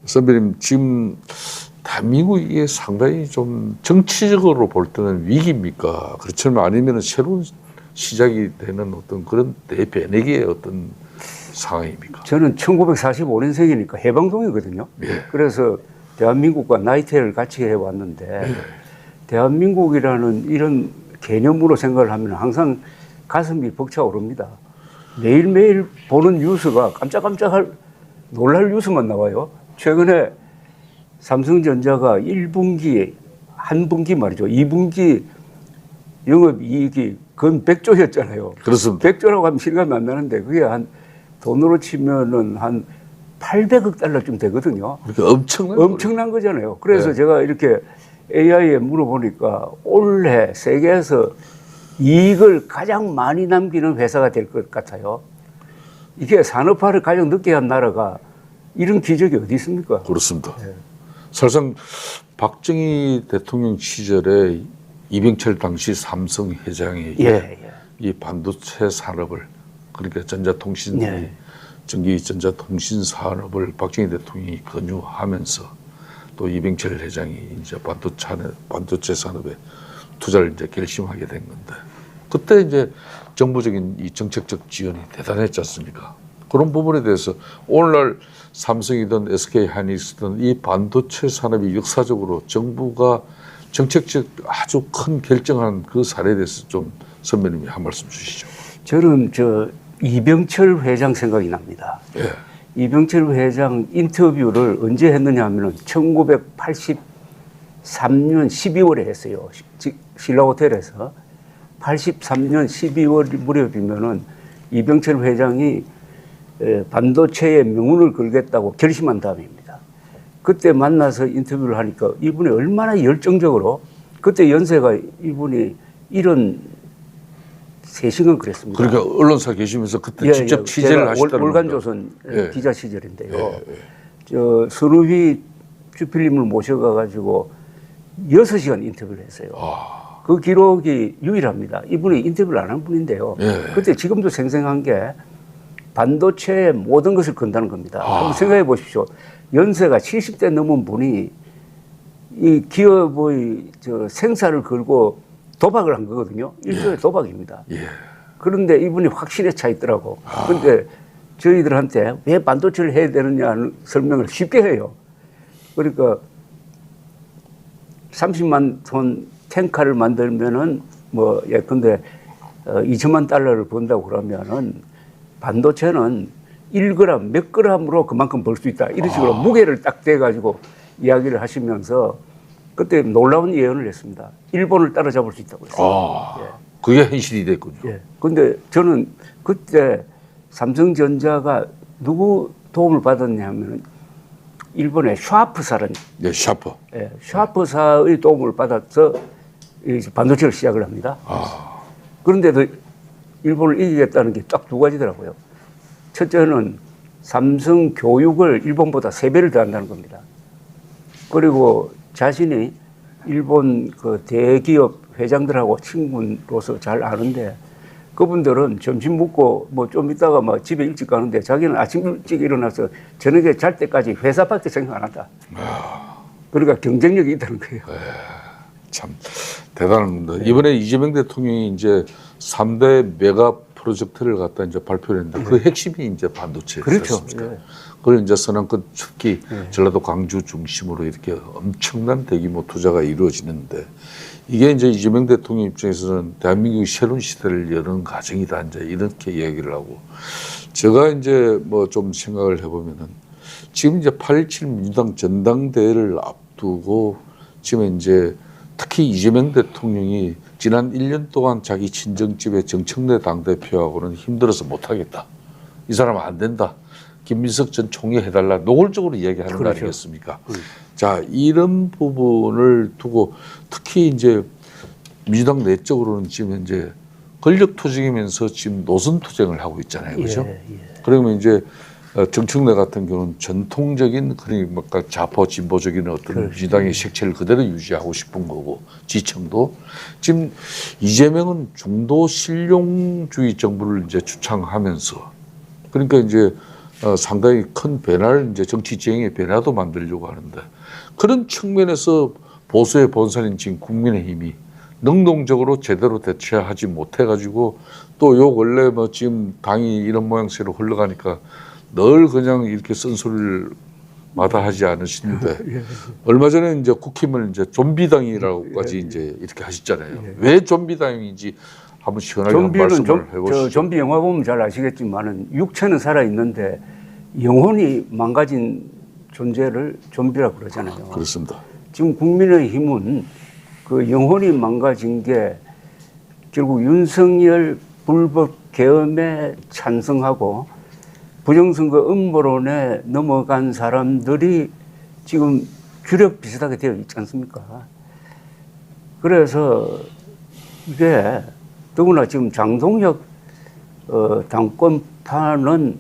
선배님, 지금 대한민국이 이게 상당히 좀 정치적으로 볼 때는 위기입니까? 그렇지만 아니면 새로운 시작이 되는 어떤 그런 대변혁의 어떤 상황입니까? 저는 1945년생이니까 해방동이거든요. 예. 그래서 대한민국과 나이테를 같이 해왔는데 대한민국이라는 이런 개념으로 생각을 하면 항상 가슴이 벅차오릅니다. 매일매일 보는 뉴스가 깜짝깜짝 놀랄 뉴스만 나와요. 최근에 삼성전자가 1분기, 한 분기 말이죠. 2분기 영업이익이 건 100조였잖아요. 그렇습니다. 100조라고 하면 실감이 안 나는데 그게 한 돈으로 치면은 한 800억 달러쯤 되거든요. 그러니까 엄청난 거잖아요. 그래서 네. 제가 이렇게 AI에 물어보니까 올해 세계에서 이익을 가장 많이 남기는 회사가 될 것 같아요. 이게 산업화를 가장 늦게 한 나라가 이런 기적이 어디 있습니까? 그렇습니다. 네. 사실상 박정희 대통령 시절에 이병철 당시 삼성 회장이 이 반도체 산업을 그러니까 전자통신 예. 전기 전자통신 산업을 박정희 대통령이 권유하면서 또 이병철 회장이 이제 반도체 산업에 투자를 이제 결심하게 된 건데 그때 이제 정부적인 이 정책적 지원이 대단했지 않습니까? 그런 부분에 대해서 오늘날 삼성이든 SK 하이닉스든 이 반도체 산업이 역사적으로 정부가 정책적 아주 큰 결정한 그 사례에 대해서 좀 선배님이 한 말씀 주시죠. 저는 이병철 회장 생각이 납니다. 예. 이병철 회장 인터뷰를 언제 했느냐 하면 1983년 12월에 했어요. 신라호텔에서. 83년 12월 무렵이면은 이병철 회장이 반도체의 명운을 걸겠다고 결심한 다음입니다. 그때 만나서 인터뷰를 하니까 이분이 얼마나 열정적으로 그때 연세가 이분이 73은 그랬습니다. 그러니까 언론사 계시면서 그때 직접 취재를 하셨다는 월간조선 기자 시절인데요. 선우휘 주필님을 모셔가지고 6시간 인터뷰를 했어요. 그 기록이 유일합니다. 이분이 인터뷰를 안 한 분인데요. 그때 지금도 생생한 게 반도체의 모든 것을 건다는 겁니다. 한번 생각해 보십시오. 연세가 70대 넘은 분이 이 기업의 생사를 걸고 도박을 한 거거든요. 일종의 도박입니다. 그런데 이분이 확신에 차 있더라고. 그런데 저희들한테 왜 반도체를 해야 되느냐 하는 설명을 쉽게 해요. 그러니까 30만 톤 탱카를 만들면은 뭐 예컨대 2천만 달러를 번다고 그러면은 반도체는 1g 몇 g으로 그만큼 벌 수 있다. 이런 식으로 무게를 딱 대가지고 이야기를 하시면서 그때 놀라운 예언을 했습니다. 일본을 따라잡을 수 있다고 했어요. 그게 현실이 됐군요. 그런데 저는 그때 삼성전자가 누구 도움을 받았냐면 일본의 샤프사라는 샤프사의 도움을 받아서 반도체를 시작을 합니다. 그런데도 일본을 이기겠다는 게 딱 두 가지더라고요. 첫째는 삼성 교육을 일본보다 3배를 더 한다는 겁니다. 그리고 자신이 일본 그 대기업 회장들하고 친구로서 잘 아는데 그분들은 점심 먹고 뭐 좀 있다가 막 집에 일찍 가는데 자기는 아침 일찍 일어나서 저녁에 잘 때까지 회사밖에 생각 안 한다. 그러니까 경쟁력이 있다는 거예요. 참 대단한 겁니다. 이번에 이재명 대통령이 이제 3대 메가 프로젝트를 갖다 이제 발표를 했는데 그 핵심이 이제 반도체였습니다. 그렇죠. 그걸 이제 서남권 특히 전라도 광주 중심으로 이렇게 엄청난 대규모 투자가 이루어지는데 이게 이제 이재명 대통령 입장에서는 대한민국의 새로운 시대를 여는 과정이다 이제 이렇게 이야기를 하고 제가 이제 뭐 좀 생각을 해보면은 지금 이제 8.17 민주당 전당대회를 앞두고 지금 이제 특히 이재명 대통령이 지난 1년 동안 자기 친정집의 정청래 당대표하고는 힘들어서 못하겠다. 이 사람은 안 된다. 김민석 전 총리 해달라. 노골적으로 이야기하는 거 아니겠습니까? 자, 이런 부분을 두고 특히 이제 민주당 내적으로는 지금 현재 권력 투쟁이면서 지금 노선 투쟁을 하고 있잖아요. 그렇죠? 그러면 이제 정청래 같은 경우는 전통적인 그러니까 좌파 진보적인 어떤 민주당의 색채를 그대로 유지하고 싶은 거고 지청도 지금 이재명은 중도 실용주의 정부를 이제 주창하면서 그러니까 이제 상당히 큰 변화를 이제 정치 지형의 변화도 만들려고 하는데 그런 측면에서 보수의 본산인 지금 국민의힘이 능동적으로 제대로 대처하지 못해가지고 또 요 원래 뭐 지금 당이 이런 모양새로 흘러가니까 늘 그냥 이렇게 쓴소리를 마다하지 않으시는데 얼마 전에 이제 국힘을 이제 좀비당이라고까지 이제 이렇게 하셨잖아요. 왜 좀비당인지 한번 시원하게 한 말씀을 해보시죠. 좀비 영화 보면 잘 아시겠지만은 육체는 살아 있는데 영혼이 망가진 존재를 좀비라고 그러잖아요. 그렇습니다. 지금 국민의힘은 그 영혼이 망가진 게 결국 윤석열 불법 계엄에 찬성하고 부정선거 음모론에 넘어간 사람들이 지금 규력 비슷하게 되어 있지 않습니까? 그래서 이게 더구나 지금 장동혁 당권파는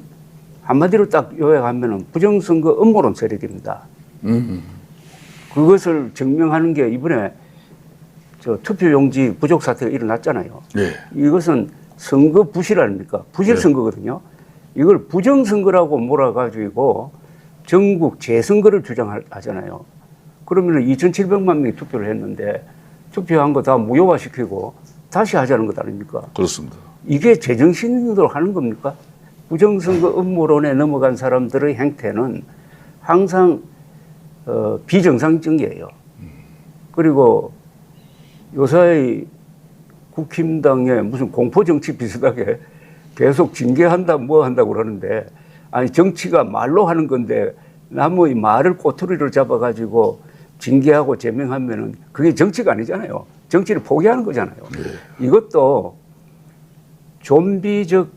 한마디로 딱 요약하면 부정선거 음모론 세력입니다. 그것을 증명하는 게 이번에 저 투표용지 부족 사태가 일어났잖아요. 네. 이것은 선거 부실 아닙니까? 부실 선거거든요. 이걸 부정선거라고 몰아가지고 전국 재선거를 주장하잖아요. 그러면 2,700만 명이 투표를 했는데 투표한 거 다 무효화시키고 다시 하자는 것 아닙니까? 그렇습니다. 이게 제정신으로 하는 겁니까? 부정선거 음모론에 넘어간 사람들의 행태는 항상 비정상적이에요. 그리고 요사이 국힘당에 무슨 공포정치 비슷하게 계속 징계한다 뭐 한다고 그러는데 아니 정치가 말로 하는 건데 남의 말을 꼬투리로 잡아가지고 징계하고 제명하면은 그게 정치가 아니잖아요. 정치를 포기하는 거잖아요. 이것도 좀비적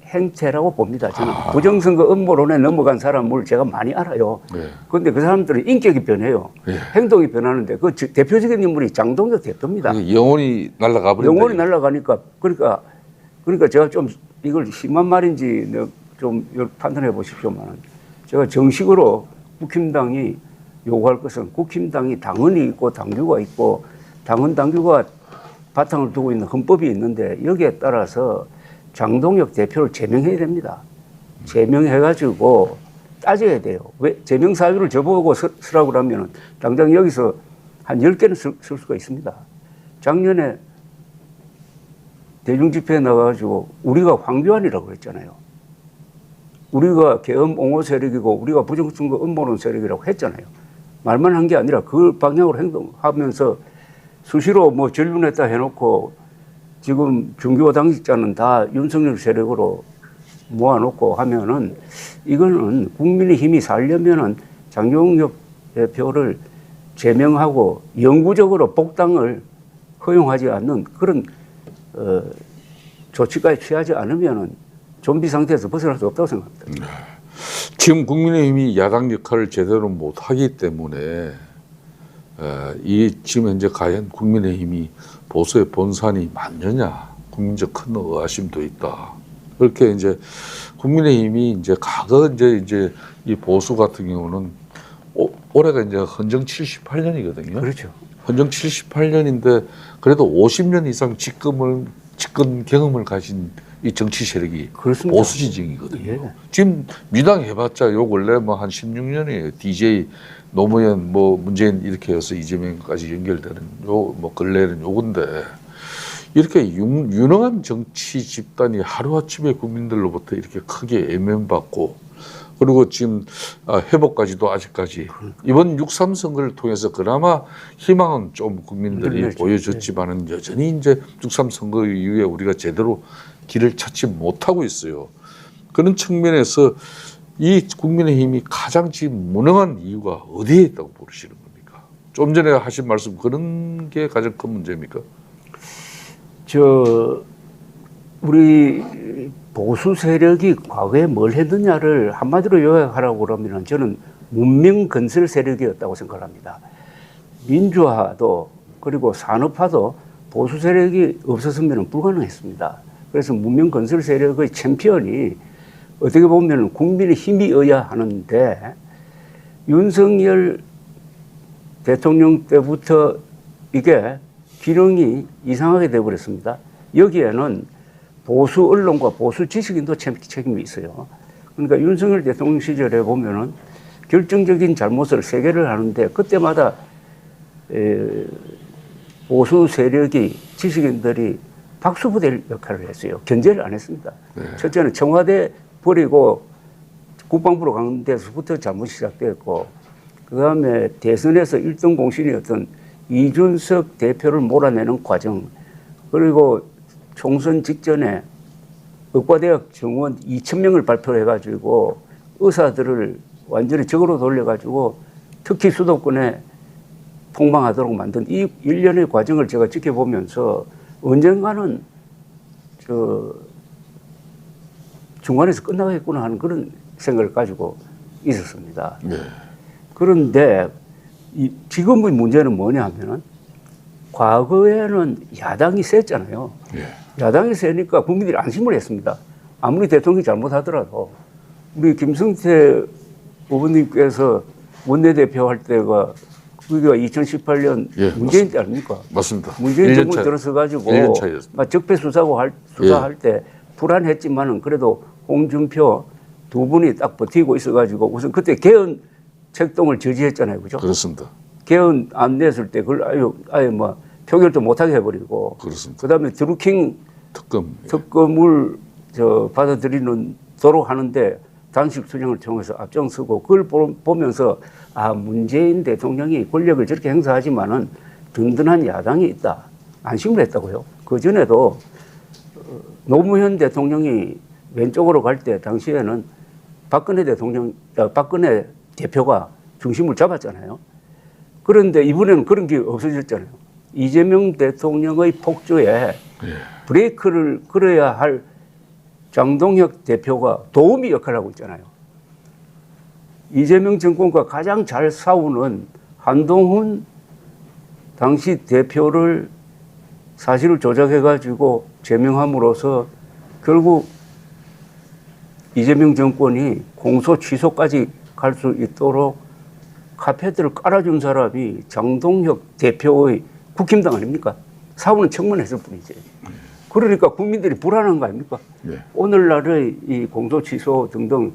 행태라고 봅니다. 저는 부정선거 음모론에 넘어간 사람을 제가 많이 알아요. 그런데 그 사람들은 인격이 변해요. 행동이 변하는데 그 대표적인 인물이 장동혁 대표입니다. 영혼이 날아가 버린다. 영혼이 날아가니까 그러니까 제가 좀 이걸 심한 말인지 좀 판단해 보십시오만 제가 정식으로 국힘당이 요구할 것은 국힘당이 당헌이 있고 당규가 있고 당헌 당규가 바탕을 두고 있는 헌법이 있는데 여기에 따라서 장동혁 대표를 제명해야 됩니다. 제명해가지고 따져야 돼요. 왜 제명 사유를 저보고 쓰라고 그러면 당장 여기서 한 10개는 쓸 수가 있습니다. 작년에 대중집회에 나가가지고 우리가 황교안이라고 그랬잖아요. 우리가 계엄 옹호 세력이고 우리가 부정선거 음모론 세력이라고 했잖아요. 말만 한 게 아니라 그 방향으로 행동하면서 수시로 뭐 전륜했다 해놓고 지금 중교 당직자는 다 윤석열 세력으로 모아놓고 하면은 이거는 국민의힘이 살려면은 장동혁 대표를 제명하고 영구적으로 복당을 허용하지 않는 그런 조치까지 취하지 않으면은 좀비 상태에서 벗어날 수 없다고 생각합니다. 지금 국민의힘이 야당 역할을 제대로 못하기 때문에 이 지금 현재 과연 국민의힘이 보수의 본산이 맞느냐 국민적 큰 의아심도 있다. 그렇게 이제 국민의힘이 이제 과거 이제 이 보수 같은 경우는 올해가 이제 헌정 78년이거든요. 그렇죠. 헌정 78년인데 그래도 50년 이상 집권 경험을 가진 이 정치 세력이 그렇습니다. 보수 지정이거든요. 지금 민당 해봤자 요 원래 뭐 한 16년이에요. DJ 노무현 뭐 문재인 이렇게 해서 이재명까지 연결되는 요 뭐 근래는 요건데 이렇게 유능한 정치 집단이 하루아침에 국민들로부터 이렇게 크게 애면받고 그리고 지금 회복까지도 아직까지 이번 6.3 선거를 통해서 그나마 희망은 좀 국민들이 보여줬지만은 여전히 이제 6.3 선거 이후에 우리가 제대로 길을 찾지 못하고 있어요. 그런 측면에서 이 국민의힘이 가장 지금 무능한 이유가 어디에 있다고 보시는 겁니까? 좀 전에 하신 말씀 그런 게 가장 큰 문제입니까? 우리 보수 세력이 과거에 뭘 했느냐를 한마디로 요약하라고 그러면 저는 문명 건설 세력이었다고 생각합니다. 민주화도 그리고 산업화도 보수 세력이 없었으면 불가능했습니다. 그래서 문명 건설 세력의 챔피언이 어떻게 보면 국민의 힘이어야 하는데 윤석열 대통령 때부터 이게 기능이 이상하게 되어버렸습니다. 여기에는 보수 언론과 보수 지식인도 책임이 있어요. 그러니까 윤석열 대통령 시절에 보면은 결정적인 잘못을 세 개를 하는데 그때마다 보수 세력이 지식인들이 박수부대 역할을 했어요. 견제를 안 했습니다. 네. 첫째는 청와대 버리고 국방부로 간 데서부터 잘못이 시작됐고 그다음에 대선에서 1등 공신이었던 이준석 대표를 몰아내는 과정 그리고 총선 직전에 의과대학 정원 2,000명을 발표해가지고 의사들을 완전히 적으로 돌려가지고 특히 수도권에 폭망하도록 만든 이 일련의 과정을 제가 지켜보면서 언젠가는 중간에서 끝나겠구나 하는 그런 생각을 가지고 있었습니다. 네. 그런데 지금의 문제는 뭐냐 하면은 과거에는 야당이 셌잖아요. 네. 야당이 세니까 국민들이 안심을 했습니다. 아무리 대통령이 잘못하더라도 우리 김성태 의원님께서 원내대표 할 때가 그게 2018년 예, 문재인 때 아닙니까? 맞습니다. 문재인 1년 정부 차, 들어서가지고 1년 차였습니다. 막 적폐 수사할 때 불안했지만은 그래도 홍준표 두 분이 딱 버티고 있어가지고 우선 그때 개헌 책동을 저지했잖아요, 그죠? 그렇습니다. 개헌 안 냈을 때 그걸 아예 뭐 표결도 못하게 해버리고 그렇습니다. 그다음에 드루킹 특검을 받아들이는 도록 하는데 단식 투쟁을 통해서 앞장서고 그걸 보면서 아 문재인 대통령이 권력을 저렇게 행사하지만은 든든한 야당이 있다 안심을 했다고요. 그 전에도 노무현 대통령이 왼쪽으로 갈 때 당시에는 박근혜 대표가 중심을 잡았잖아요. 그런데 이번에는 그런 게 없어졌잖아요. 이재명 대통령의 폭주에 브레이크를 걸어야 할 장동혁 대표가 도우미 역할을 하고 있잖아요. 이재명 정권과 가장 잘 싸우는 한동훈 당시 대표를 사실을 조작해가지고 제명함으로써 결국 이재명 정권이 공소 취소까지 갈 수 있도록 카페들을 깔아준 사람이 장동혁 대표의 국힘당 아닙니까? 사후는 청문했을 뿐이지. 그러니까 국민들이 불안한 거 아닙니까? 네. 오늘날의 이 공소 취소 등등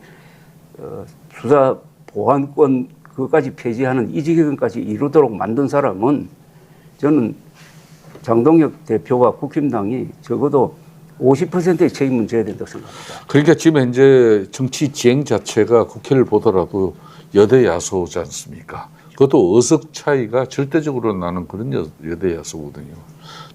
수사 보안권 그것까지 폐지하는 이 지경까지 이루도록 만든 사람은 저는 장동혁 대표와 국힘당이 적어도 50%의 책임은 져야 된다고 생각합니다. 그러니까 지금 현재 정치 지행 자체가 국회를 보더라도 여대 야소지 않습니까? 그것도 의석 차이가 절대적으로 나는 그런 여대 야소거든요.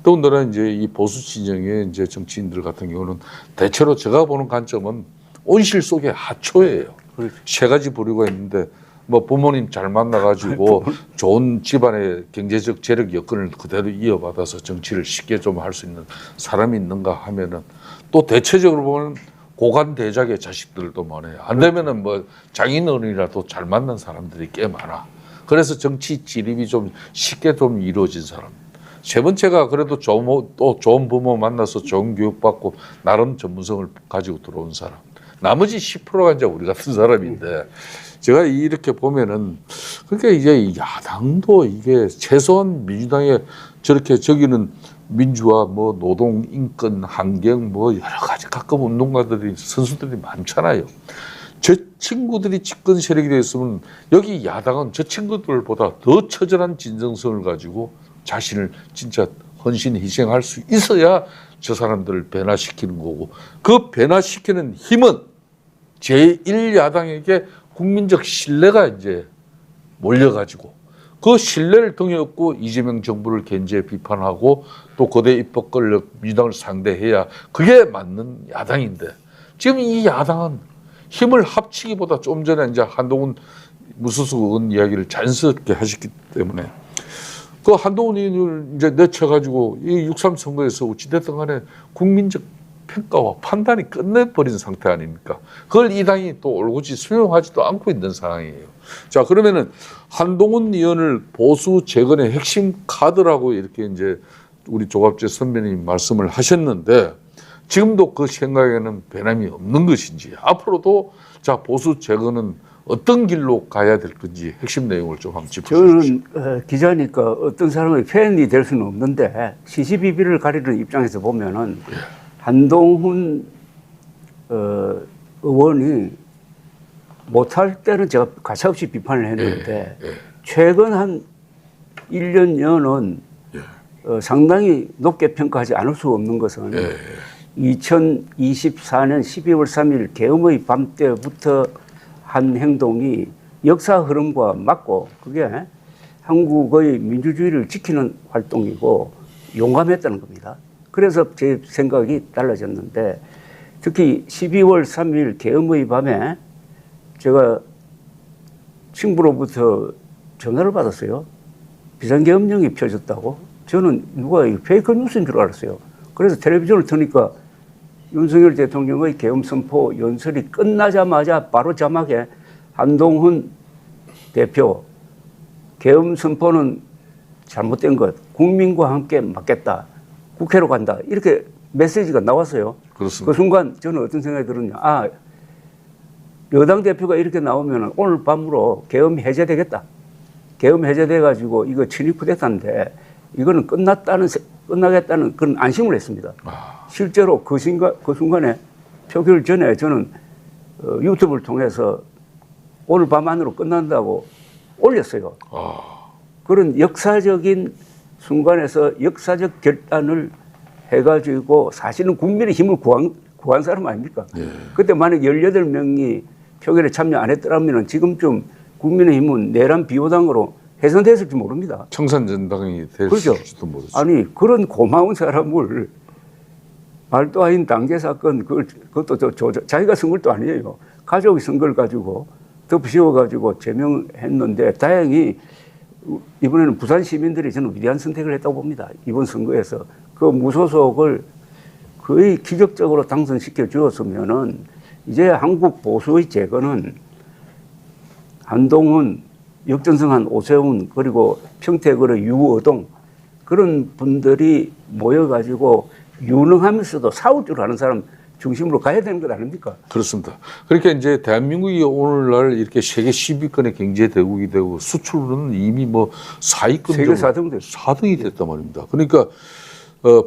더군다나 이제 이 보수 진영의 이제 정치인들 같은 경우는 대체로 제가 보는 관점은 온실 속의 하초예요. 그렇죠. 세 가지 부류가 있는데 뭐 부모님 잘 만나가지고 좋은 집안의 경제적 재력 여건을 그대로 이어받아서 정치를 쉽게 좀 할 수 있는 사람이 있는가 하면은 또 대체적으로 보면 고관 대작의 자식들도 많아요. 안 되면은 뭐 장인어른이라도 잘 만난 사람들이 꽤 많아. 그래서 정치 진입이 좀 쉽게 좀 이루어진 사람. 세 번째가 그래도 또 좋은 부모 만나서 좋은 교육 받고 나름 전문성을 가지고 들어온 사람. 나머지 10%가 이제 우리 같은 사람인데 제가 이렇게 보면은 그러니까 이제 야당도 이게 최소한 민주당에 저렇게 저기는 민주화 뭐 노동 인권 환경 뭐 여러 가지 각급 운동가들이 선수들이 많잖아요. 저 친구들이 집권 세력이 됐으면 여기 야당은 저 친구들보다 더 처절한 진정성을 가지고 자신을 진짜 헌신 희생할 수 있어야 저 사람들을 변화시키는 거고 그 변화시키는 힘은 제1야당에게 국민적 신뢰가 이제 몰려가지고 그 신뢰를 등에 업고 이재명 정부를 견제 비판하고 또 거대 입법 권력 민주당을 상대해야 그게 맞는 야당인데 지금 이 야당은 힘을 합치기보다 좀 전에 이제 한동훈 무소속 의원 이야기를 자연스럽게 하셨기 때문에 그 한동훈 의원을 이제 내쳐가지고 이 6.3 선거에서 어찌됐든 간에 국민적 평가와 판단이 끝내버린 상태 아닙니까? 그걸 이 당이 또 올곧이 수용하지도 않고 있는 상황이에요. 자, 그러면은 한동훈 의원을 보수 재건의 핵심 카드라고 이렇게 이제 우리 조갑재 선배님 말씀을 하셨는데 지금도 그 생각에는 변함이 없는 것인지 앞으로도 자, 보수 재건은 어떤 길로 가야 될 건지 핵심 내용을 좀 한번 짚어주십시오. 저는 기자니까 어떤 사람의 팬이 될 수는 없는데 시시비비를 가리는 입장에서 보면은 한동훈 의원이 못할 때는 제가 가차없이 비판을 했는데 최근 한 1년여는 상당히 높게 평가하지 않을 수 없는 것은 2024년 12월 3일 계엄의 밤 때부터 한 행동이 역사 흐름과 맞고 그게 한국의 민주주의를 지키는 활동이고 용감했다는 겁니다. 그래서 제 생각이 달라졌는데 특히 12월 3일 계엄의 밤에 제가 친구로부터 전화를 받았어요. 비상계엄령이 펴졌다고. 저는 누가 페이크 뉴스인 줄 알았어요. 그래서 텔레비전을 트니까 윤석열 대통령의 계엄 선포 연설이 끝나자마자 바로 자막에 한동훈 대표 계엄 선포는 잘못된 것, 국민과 함께 막겠다, 국회로 간다 이렇게 메시지가 나왔어요. 그렇습니다. 그 순간 저는 어떤 생각이 들었냐. 아, 여당 대표가 이렇게 나오면 오늘 밤으로 계엄이 해제되겠다. 계엄 해제돼가지고 이거 친위 쿠데타인데 이거는 끝나겠다는 그런 안심을 했습니다. 실제로 그 순간에 표결 전에 저는 유튜브를 통해서 오늘 밤 안으로 끝난다고 올렸어요. 그런 역사적인 순간에서 역사적 결단을 해가지고 사실은 국민의 힘을 구한 사람 아닙니까? 그때 만약 18명이 표결에 참여 안 했더라면 지금쯤 국민의힘은 내란 비호당으로 훼손됐을지 모릅니다. 청산전당이 그렇죠. 됐을지도 모르죠. 아니 그런 고마운 사람을 말도 아닌 당계 사건 그것도 자기가 쓴 것도 아니에요. 가족이 쓴 걸 가지고 덮씌워가지고 제명했는데 다행히 이번에는 부산 시민들이 저는 위대한 선택을 했다고 봅니다. 이번 선거에서 그 무소속을 거의 기적적으로 당선시켜 주었으면은 이제 한국 보수의 재건은 한동훈, 역전성한 오세훈 그리고 평택의 유어동 그런 분들이 모여가지고 유능하면서도 싸울 줄 아는 사람 중심으로 가야 되는 것 아닙니까? 그렇습니다. 그러니까 이제 대한민국이 오늘날 이렇게 세계 10위권의 경제 대국이 되고 수출은 이미 뭐 4위권 세계 4등 됐어요. 4등이 됐단 말입니다. 그러니까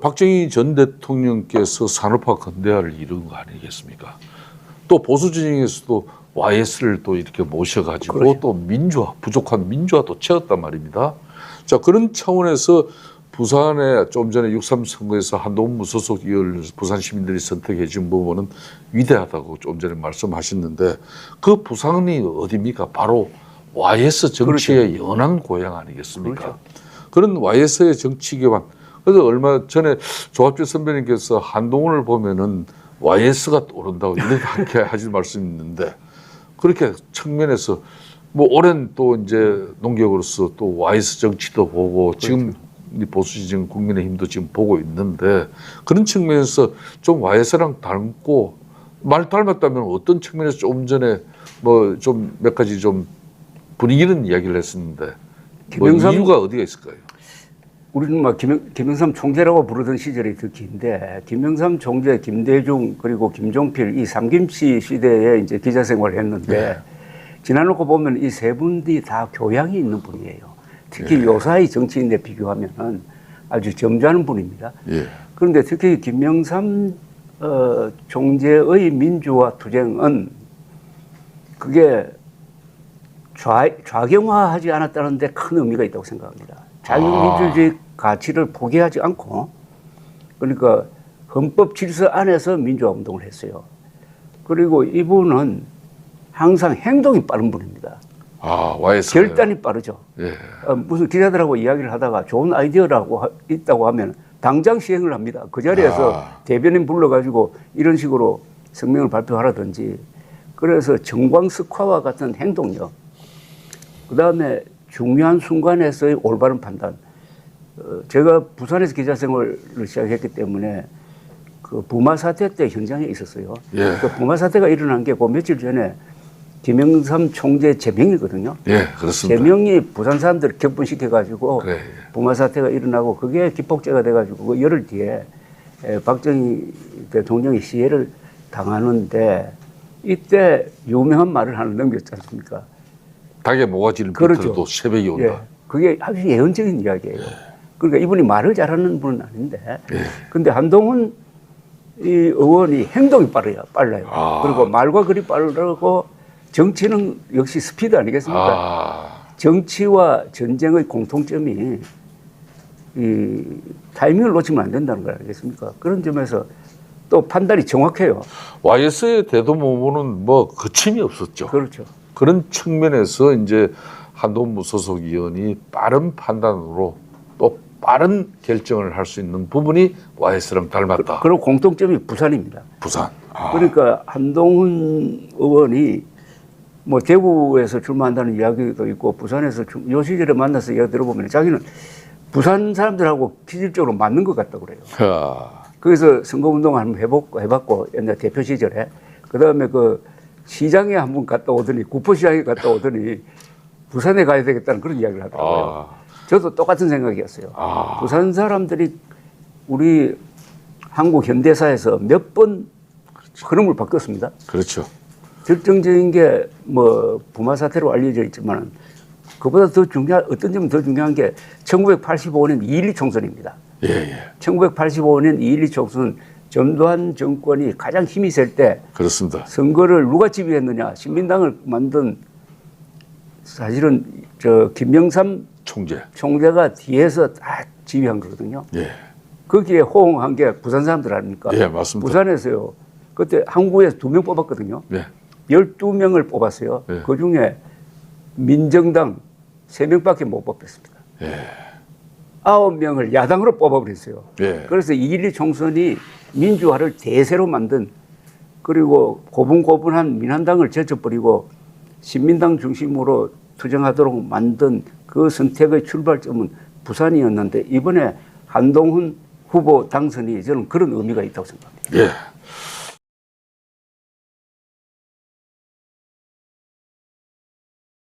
박정희 전 대통령께서 산업화 근대화를 이룬 거 아니겠습니까? 또 보수 진영에서도 YS를 또 이렇게 모셔가지고 그렇죠. 또 민주화, 부족한 민주화도 채웠단 말입니다. 자, 그런 차원에서 부산에 좀 전에 6.3 선거에서 한동훈 무소속 의원을 부산 시민들이 선택해 준 부분은 위대하다고 좀 전에 말씀하셨는데 그 부산이 어디입니까? 바로 YS 정치의 그렇죠. 연안 고향 아니겠습니까? 그렇죠. 그런 YS의 정치 기반. 그래서 얼마 전에 조합재 선배님께서 한동훈을 보면은 YS가 오른다고 이렇게 하신 말씀이 있는데 그렇게 측면에서 뭐 오랜 또 이제 농객으로서 또 YS 정치도 보고 지금 보수 지정 국민의힘도 지금 보고 있는데 그런 측면에서 좀 YS랑 닮고 말 닮았다면 어떤 측면에서 좀 전에 뭐 좀 몇 가지 좀 분위기는 이야기를 했었는데 뭐 이유가 어디가 있을까요? 우리는 막 김영삼 총재라고 부르던 시절이 더 긴데 김영삼 총재, 김대중 그리고 김종필 이 삼김씨 시대에 이제 기자 생활을 했는데 지나놓고 보면 이 세 분이 다 교양이 있는 분이에요. 특히 요사이 정치인에 비교하면은 아주 점잖은 분입니다. 그런데 특히 김영삼 총재의 민주화 투쟁은 그게 좌경화하지 않았다는 데 큰 의미가 있다고 생각합니다. 자유민주주의 가치를 포기하지 않고 그러니까 헌법 질서 안에서 민주화 운동을 했어요. 그리고 이분은 항상 행동이 빠른 분입니다. YS 결단이 빠르죠. 무슨 기자들하고 이야기를 하다가 좋은 아이디어라고 있다고 하면 당장 시행을 합니다. 그 자리에서 대변인 불러가지고 이런 식으로 성명을 발표하라든지 그래서 정광석화와 같은 행동력 그다음에 중요한 순간에서의 올바른 판단. 제가 부산에서 기자 생활을 시작했기 때문에 그 부마 사태 때 현장에 있었어요. 그 부마 사태가 일어난 게 그 며칠 전에 김영삼 총재 제명이거든요. 그렇습니다. 제명이 부산 사람들을 격분시켜가지고 부마 사태가 일어나고 그게 기폭제가 돼가지고 그 열흘 뒤에 박정희 대통령이 시해를 당하는데 이때 유명한 말을 하나 넘겼지 않습니까? 닭의 모가지를 그렇죠. 비틀어도 새벽이 온다. 그게 아주 예언적인 이야기예요. 그러니까 이분이 말을 잘하는 분은 아닌데 근데 한동훈 이 의원이 행동이 빨라요. 그리고 말과 글이 빠르고 정치는 역시 스피드 아니겠습니까? 아, 정치와 전쟁의 공통점이 이 타이밍을 놓치면 안 된다는 거 아니겠습니까? 그런 점에서 또 판단이 정확해요. YS의 대도모모는 뭐 거침이 없었죠. 그렇죠. 그런 측면에서 이제 한동훈 무소속 의원이 빠른 판단으로 또 빠른 결정을 할 수 있는 부분이 YS랑 닮았다. 그리고 공통점이 부산입니다. 부산. 아, 그러니까 한동훈 의원이 뭐 대구에서 출마한다는 이야기도 있고 부산에서 요 시절에 만나서 이야기 들어보면 자기는 부산 사람들하고 기질적으로 맞는 것 같다고 그래요. 아, 거기서 선거운동을 한번 해봤고 옛날 대표 시절에 그다음에 그 시장에 한번 갔다 오더니 구포시장에 갔다 오더니 부산에 가야 되겠다는 그런 이야기를 하더라고요. 저도 똑같은 생각이었어요. 부산 사람들이 우리 한국 현대사에서 몇 번 흐름을 바꿨습니다. 그렇죠. 결정적인 게 뭐 부마 사태로 알려져 있지만 그보다 더 중요한 어떤 점은 더 중요한 게 1985년 2.12 총선입니다. 예, 예. 1985년 2.12 총선 전두환 정권이 가장 힘이 셀 때 그렇습니다. 선거를 누가 지휘했느냐? 신민당을 만든 사실은 저 김영삼 총재. 총재가 뒤에서 다 지휘한 거거든요. 예. 거기에 호응한 게 부산 사람들 아닙니까? 예, 맞습니다. 부산에서요. 그때 항구에서 2명 뽑았거든요. 네. 12명을 뽑았어요. 예. 그중에 민정당 3명밖에 못 뽑혔습니다. 예. 9명을 야당으로 뽑아버렸어요. 예. 그래서 2.12 총선이 민주화를 대세로 만든 그리고 고분고분한 민한당을 제쳐버리고 신민당 중심으로 투쟁하도록 만든 그 선택의 출발점은 부산이었는데 이번에 한동훈 후보 당선이 저는 그런 의미가 있다고 생각합니다. 예.